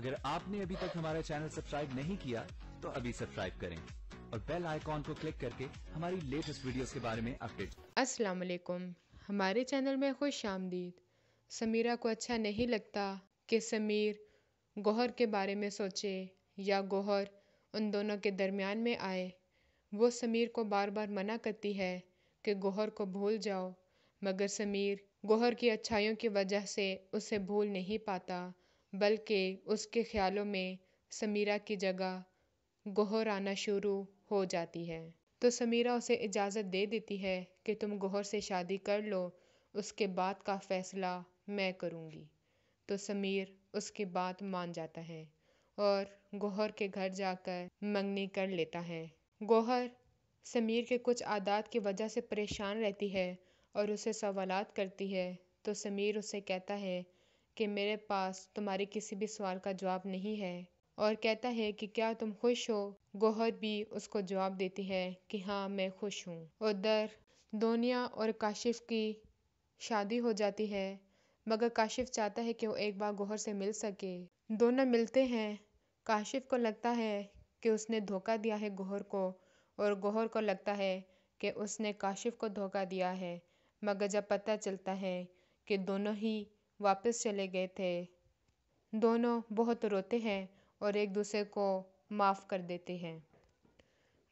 अगर आपने अभी तक हमारा चैनल सब्सक्राइब नहीं किया तो अभी सब्सक्राइब करें और बेल आइकॉन को क्लिक करके हमारी लेटेस्ट वीडियोस के बारे में अपडेट। अस्सलाम वालेकुम, हमारे चैनल में खुश आमदीद। समीरा को अच्छा नहीं लगता कि समीर गौहर के बारे में सोचे या गौहर उन दोनों के दरमियान में आए। वो समीर को बार बार मना करती है कि गौहर को भूल जाओ, मगर समीर गौहर की अच्छाइयों की वजह से उसे भूल नहीं पाता, बल्कि उसके ख्यालों में समीरा की जगह गौहर आना शुरू हो जाती है। तो समीरा उसे इजाज़त दे देती है कि तुम गौहर से शादी कर लो, उसके बाद का फ़ैसला मैं करूँगी। तो समीर उसकी बात मान जाता है और गौहर के घर जाकर मंगनी कर लेता है। गौहर समीर के कुछ आदात की वजह से परेशान रहती है और उसे सवालात करती है। तो समीर उससे कहता है कि मेरे पास तुम्हारे किसी भी सवाल का जवाब नहीं है, और कहता है कि क्या तुम खुश हो। गौहर भी उसको जवाब देती है कि हाँ, मैं खुश हूँ। उधर दोनिया और काशिफ की शादी हो जाती है, मगर काशिफ चाहता है कि वो एक बार गौहर से मिल सके। दोनों मिलते हैं। काशिफ को लगता है कि उसने धोखा दिया है गौहर को, और गौहर को लगता है कि उसने काशिफ को धोखा दिया है। मगर जब पता चलता है कि दोनों ही वापस चले गए थे, दोनों बहुत रोते हैं और एक दूसरे को माफ़ कर देते हैं।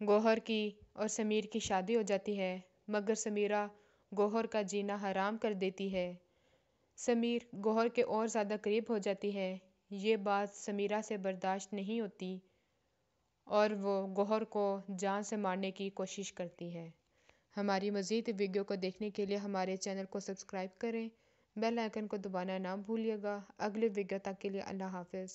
गौहर की और समीर की शादी हो जाती है, मगर समीरा गौहर का जीना हराम कर देती है। समीर गौहर के और ज़्यादा करीब हो जाती है। ये बात समीरा से बर्दाश्त नहीं होती और वो गौहर को जान से मारने की कोशिश करती है। हमारी मज़ीद वीडियो को देखने के लिए हमारे चैनल को सब्सक्राइब करें, बेल आइकन को दबाना ना भूलिएगा। अगले वीडियो तक के लिए अल्लाह हाफ़िज़।